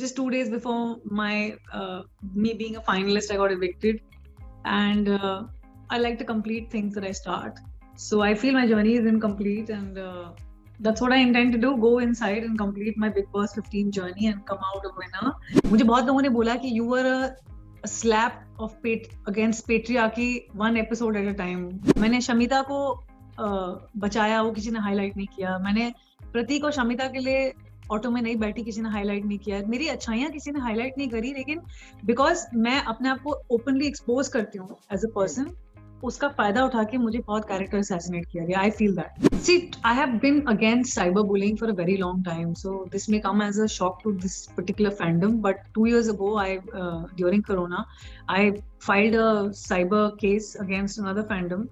just 2 days before my me being a finalist, I got evicted, and I like to complete things that I start. So I feel my journey is incomplete, and that's what I intend to do. Go inside and complete my Big Boss 15 journey and come out a winner. मुझे बहुत लोगों ने बोला कि you were a slap of against patriarchy one episode at a time. मैंने शमिता को बचाया, वो किसी ने हाईलाइट नहीं किया. मैंने प्रतीक और शमिता के लिए ऑटो में नहीं बैठी, किसी ने हाईलाइट नहीं किया. मेरी अच्छाइयां किसी ने हाईलाइट नहीं करी, लेकिन बिकॉज मैं अपने आप को ओपनली एक्सपोज करती हूँ एज अ पर्सन, उसका फायदा उठा के मुझे बहुत कैरेक्टर असैसिनेट किया गया. I feel that. See, I have been against cyber bullying for a very long time, so this may come as a shock to this particular fandom, but 2 years ago, during Corona, I filed a cyber case against another fandom,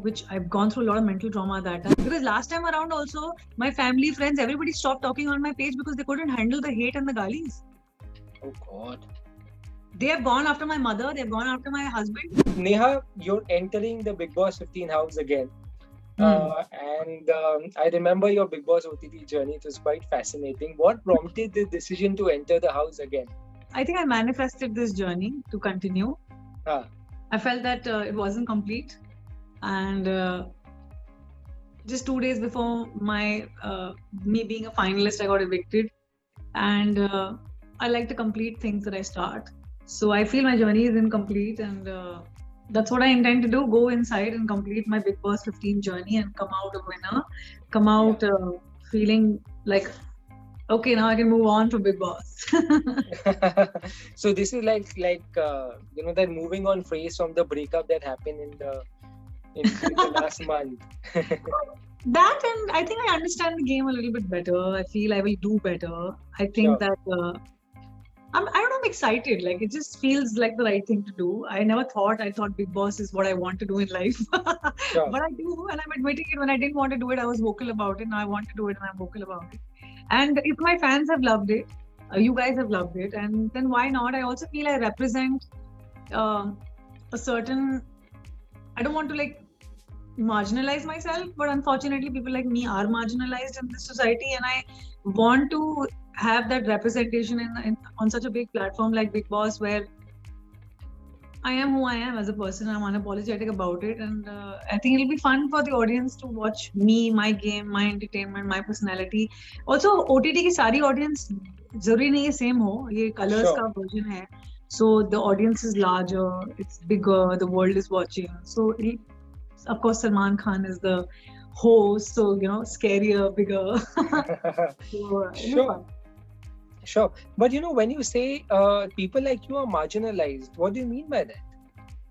which I've gone through a lot of mental trauma at that time. Because last time around also, my family, friends, everybody stopped talking on my page because they couldn't handle the hate and the galis. Oh God. They have gone after my mother, they have gone after my husband. Neha, you're entering the Big Boss 15 house again. And I remember your Big Boss OTT journey. It was quite fascinating. What prompted the decision to enter the house again? I think I manifested this journey to continue. I felt that it wasn't complete. And just 2 days before my me being a finalist, I got evicted. And I like to complete things that I start. So I feel my journey is incomplete, and that's what I intend to do. Go inside and complete my Big Boss 15 journey and come out a winner. Come out feeling like, okay, now I can move on to Big Boss. So this is like that moving on phrase from the breakup that happened in the last month. That, and I think I understand the game a little bit better. I feel I will do better. I think that I don't know, I'm excited. Like, it just feels like the right thing to do. I thought Big Boss is what I want to do in life. But I do, and I'm admitting it. When I didn't want to do it, I was vocal about it. Now I want to do it, and I'm vocal about it. And if my fans have loved it, you guys have loved it, and then why not? I also feel I represent a certain... I don't want to marginalize myself, but unfortunately people like me are marginalized in this society, and I want to have that representation on such a big platform like Big Boss, where I am who I am as a person. I'm unapologetic about it, and I think it'll be fun for the audience to watch me, my game, my entertainment, my personality. Also, OTT की सारी audience जरूरी नहीं है same हो, ये colors का version है, so the audience is larger, it's bigger, the world is watching. So of course, Salman Khan is the host, so scarier, bigger. So, Sure. But when you say people like you are marginalized, what do you mean by that?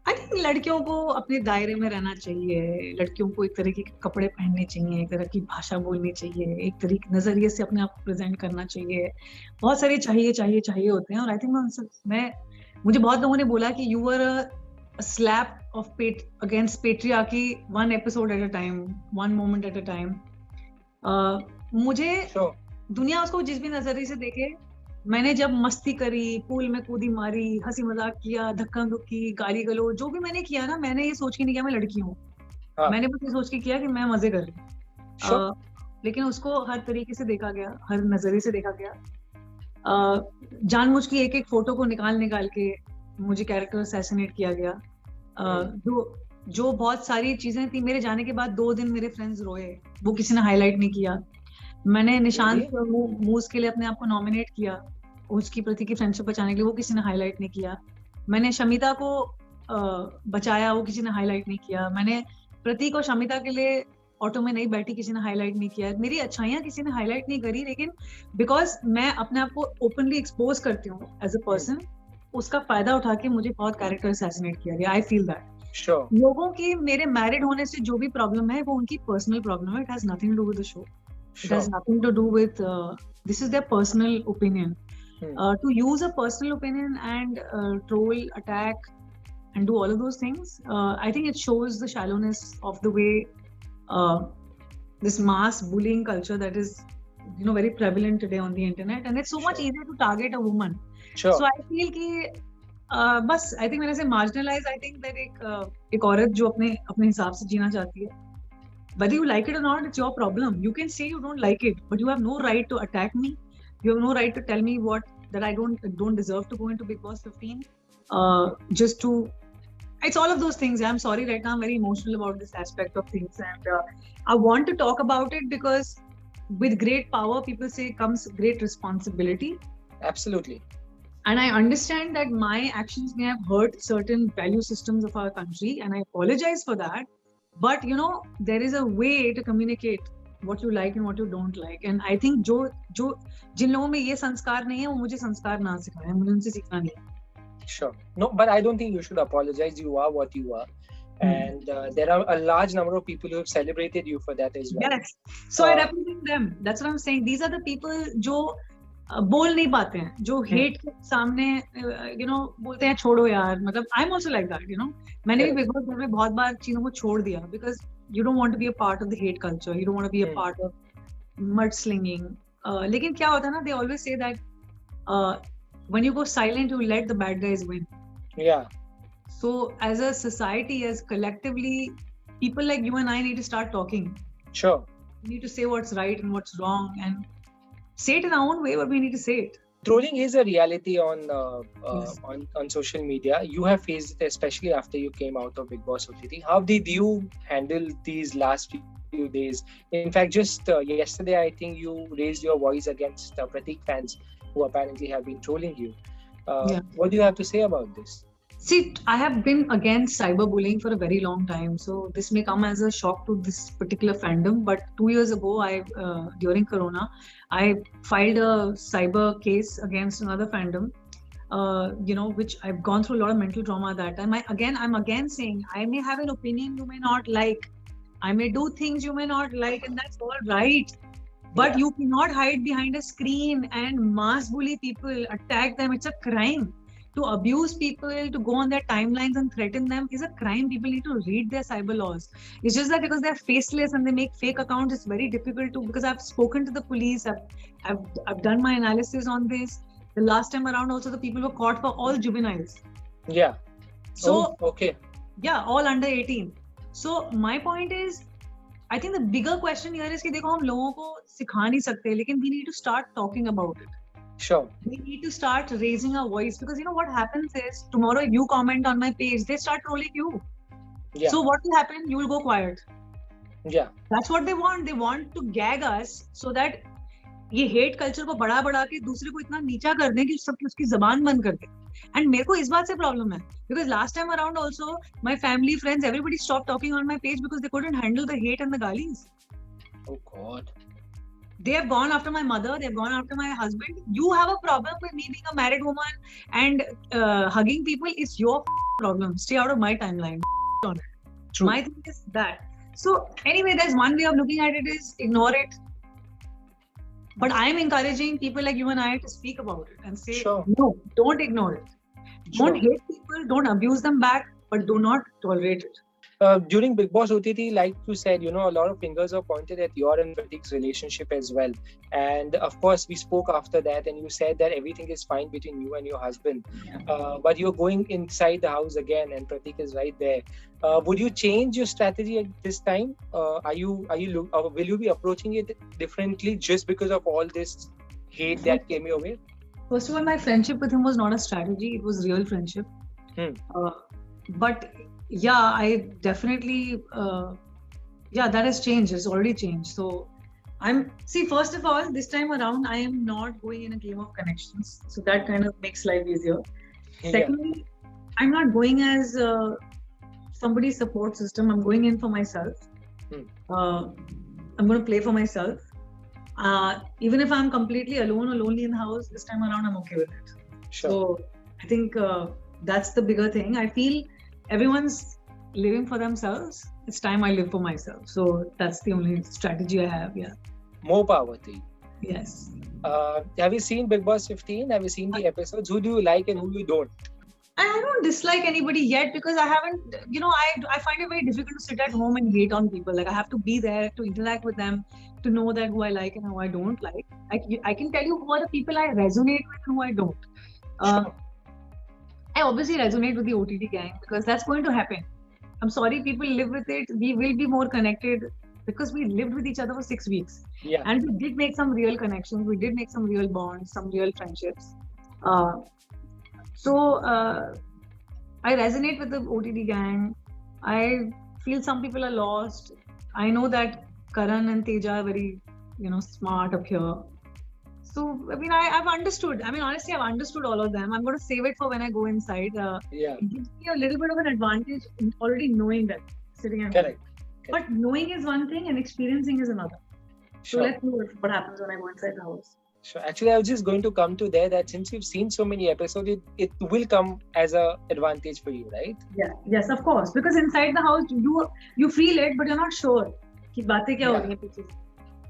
I think लड़कियों को अपने दायरे में रहना चाहिए, लड़कियों को एक तरह के कपड़े पहनने चाहिए, एक तरह की भाषा बोलनी चाहिए, एक तरह के नजरिए से अपने आप को प्रेजेंट करना चाहिए. बहुत सारे चाहिए होते हैं, और आई थिंक मुझे बहुत लोगों ने बोला कि you were a slap of against patriarchy one episode at a time, one moment at a time. मुझे दुनिया उसको जिस भी नजरिए से देखे, मैंने जब मस्ती करी, पूल में कूदी मारी, हंसी मजाक किया, धक्का धुक्की, गाली गलो, जो भी मैंने किया ना, मैंने ये सोच के नहीं किया मैं लड़की हूँ. मैंने बस ये सोच के किया कि मैं मजे कर रही. लेकिन उसको हर तरीके से देखा गया, हर नजरिए से देखा गया. जानबूझ की एक एक फोटो को निकाल के मुझे कैरेक्टर असैसिनेट किया गया. जो बहुत सारी चीजें थी, मेरे जाने के बाद 2 दिन मेरे फ्रेंड्स रोए, वो किसी ने हाईलाइट नहीं किया. मैंने निशांत मूस के लिए अपने आप को नॉमिनेट किया, उसकी प्रति की फ्रेंडशिप बचाने के लिए, वो किसी ने हाईलाइट नहीं किया. मैंने शमिता को बचाया, वो किसी ने हाईलाइट नहीं किया. मैंने प्रतीक और शमिता के लिए ऑटो में नहीं बैठी, किसी ने हाईलाइट नहीं किया. मेरी अच्छाइयां किसी ने हाईलाइट नहीं करी, लेकिन बिकॉज मैं अपने आप को ओपनली एक्सपोज करती हूँ एज अ पर्सन, उसका फायदा उठा के मुझे बहुत कैरेक्टर असैसिनेट किया गया. I feel that. लोगों की मेरे मैरिड होने से जो भी प्रॉब्लम है, वो उनकी पर्सनल प्रॉब्लम है. It has nothing to do with the show. It has nothing to do with this is their personal opinion. To use a personal opinion and troll, attack, and do all of those things, I think it shows the shallowness of the way this mass bullying culture that is very prevalent today on the internet, and it's so much easier to target a woman. So I feel कि बस I think मैंने से marginalize, I think that एक औरत जो अपने हिसाब से जीना चाहती है, whether you like it or not, it's your problem. You can say you don't like it, but you have no right to attack me. You have no right to tell me that I don't deserve to go into Big Boss 15. Just to It's all of those things. I'm sorry, right now I'm very emotional about this aspect of things, and I want to talk about it because with great power, people say, comes great responsibility. Absolutely. And I understand that my actions may have hurt certain value systems of our country, and I apologize for that. But there is a way to communicate what you like and what you don't like. And I think जिन लोगों में ये संस्कार नहीं है, वो मुझे संस्कार ना सिखाएं, मुझे उनसे सीखना नहीं है. Sure. No, but I don't think you should apologize. You are what you are. And there are a large number of people who have celebrated you for that as well. Yes. So I represent them. That's what I'm saying. These are the people जो बोल नहीं पाते हैं, जो hate के सामने बोलते हैं छोड़ो यार. मतलब I'm also like that. मैंने भी बिग बॉस में बहुत बार चीजों को छोड़ दिया because you don't want to be a part of the hate culture. You don't want to be a part of mudslinging. लेकिन क्या होता है ना? They always say that when you go silent, you let the bad guys win. Yeah. So as a society, as collectively, people like you and I need to start talking. Sure. We need to say what's right and what's wrong and say it in our own way, but we need to say it. Trolling is a reality on Yes. on social media. You have faced it, especially after you came out of Big Boss OTT. How did you handle these last few days? In fact, just yesterday, I think you raised your voice against Pratik fans who apparently have been trolling you. What do you have to say about this? See, I have been against cyberbullying for a very long time. So this may come as a shock to this particular fandom. But 2 years ago, during Corona, I filed a cyber case against another fandom, which I've gone through a lot of mental trauma at that time. I'm again saying, I may have an opinion you may not like. I may do things you may not like, and that's all right. But you cannot hide behind a screen and mass bully people, attack them. It's a crime. To abuse people, to go on their timelines and threaten them is a crime. People need to read their cyber laws. It's just that because they're faceless and they make fake accounts, it's very difficult to, because I've spoken to the police, I've done my analysis on this. The last time around also the people were caught for all juveniles. Yeah. So, okay. Yeah, all under 18. So my point is, I think the bigger question here is कि देखो हम लोगों को सिखा नहीं सकते, लेकिन we need to start talking about it. Sure. We need to start raising our voice because what happens is tomorrow if you comment on my page, they start trolling you. Yeah. So what will happen? You will go quiet. Yeah. That's what they want. They want to gag us so that ये hate culture को बढ़ा के दूसरे को इतना नीचा कर दें कि सबकी उसकी जबान बंद कर दें. And मेरे को इस बात से problem है because last time around also my family, friends, everybody stopped talking on my page because they couldn't handle the hate and the galis. Oh God. They have gone after my mother, they've gone after my husband. You have a problem with me being a married woman and hugging people, it's your problem. Stay out of my timeline. On it. True. My thing is that. So anyway, there's one way of looking at it is ignore it. But I am encouraging people like you and I to speak about it and say, no, don't ignore it. Sure. Don't hate people, don't abuse them back, but do not tolerate it. During Big Boss OTT, like you said, a lot of fingers are pointed at your and Pratik's relationship as well. And of course, we spoke after that and you said that everything is fine between you and your husband. Yeah. But you're going inside the house again and Pratik is right there. Would you change your strategy at this time? Will you be approaching it differently just because of all this hate that came your way? First of all, my friendship with him was not a strategy. It was real friendship. But yeah, I definitely, that has changed. It's already changed. So first of all, this time around, I am not going in a game of connections. So that kind of makes life easier. Yeah. Secondly, I'm not going as somebody's support system. I'm going in for myself. I'm going to play for myself. Even if I'm completely alone or lonely in the house, this time around, I'm okay with it. Sure. So I think that's the bigger thing. I feel everyone's living for themselves. It's time I live for myself. So that's the only strategy I have. Yeah. More power to you. Yes. Have you seen Big Boss 15? Have you seen the episodes? Who do you like and who you don't? I don't dislike anybody yet because I haven't, I find it very difficult to sit at home and hate on people. Like I have to be there to interact with them, to know that who I like and who I don't like. I can tell you who are the people I resonate with and who I don't. Sure. I obviously resonate with the OTT gang because that's going to happen. I'm sorry, people live with it. We will be more connected because we lived with each other for 6 weeks. Yeah. And we did make some real connections. We did make some real bonds, some real friendships. So I resonate with the OTT gang. I feel some people are lost. I know that Karan and Teja are very, smart up here. So, I mean, I've understood. I mean, honestly, I've understood all of them. I'm going to save it for when I go inside. Yeah. It gives me a little bit of an advantage in already knowing that, sitting at home. Correct. But knowing is one thing and experiencing is another. So Sure. let's see what happens when I go inside the house. Sure. Actually, I was just going to come to there that since you've seen so many episodes, it will come as a advantage for you, right? Yeah. Yes, of course. Because inside the house, you feel it, but you're not sure. कि बातें क्या हो रही हैं पीछे से.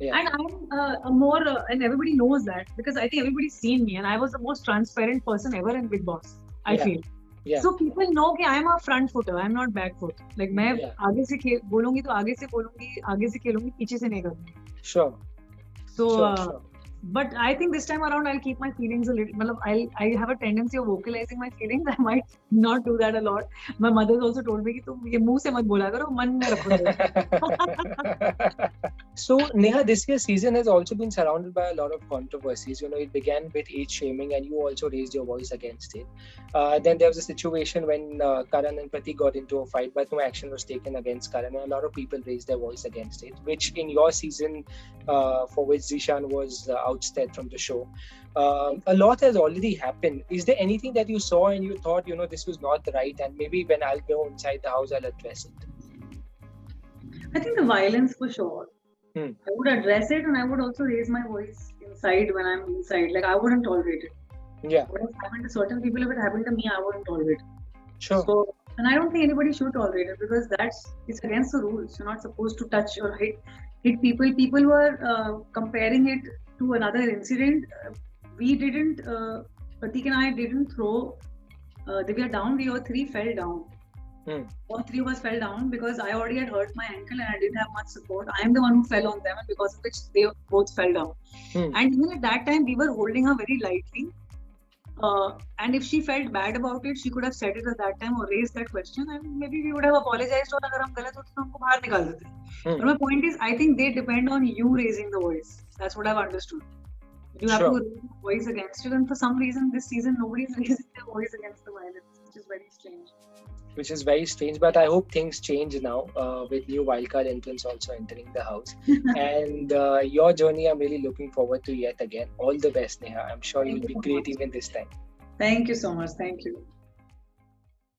Yeah. And I'm more, and everybody knows that because I think everybody's seen me, and I was the most transparent person ever in Big Boss. I Yeah. feel. Yeah. So people know कि I'm a front footer. I'm not back foot. Like मैं Yeah. आगे से बोलूँगी तो आगे से बोलूँगी, आगे से खेलूँगी, पीछे से नहीं करूँगी. Sure. So, Sure. But I think this time around I'll keep my feelings a little. I have a tendency of vocalizing my feelings. I might not do that a lot. My mother's also told me कि तुम ये मुंह से मत बोला करो, मन में रखो. So Neha, this year's season has also been surrounded by a lot of controversies. It began with age shaming, and you also raised your voice against it. Then there was a situation when Karan and Pratik got into a fight, but no action was taken against Karan, and a lot of people raised their voice against it. Which in your season, for which Zishan was ousted from the show, a lot has already happened. Is there anything that you saw and you thought, this was not right, and maybe when I'll go inside the house, I'll address it? I think the violence for sure. Hmm. I would address it, and I would also raise my voice inside when I'm inside. Like I wouldn't tolerate it. Yeah. What has happened to certain people, if it happened to me, I wouldn't tolerate it. Sure. So, and I don't think anybody should tolerate it because it's against the rules. You're not supposed to touch or hit people. People were comparing it to another incident. We didn't. Pratik and I didn't throw Divya down. We all three fell down. All three of us fell down because I already had hurt my ankle and I didn't have much support. I am the one who fell on them, and because of which they both fell down. And even at that time, we were holding her very lightly. And if she felt bad about it, she could have said it at that time or raised that question, and maybe we would have apologized. और अगर हम गलत होते तो हमको बाहर निकाल देते. But my point is, I think they depend on you raising the voice. That's what I've understood. You have to raise your voice against it, and for some reason, this season nobody's raising their voice against the violence, which is very strange. Which is very strange, but I hope things change now with new wildcard entrants also entering the house. And your journey, I'm really looking forward to yet again. All the best, Neha. I'm sure you'll be great even this time. Thank you so much. Thank you.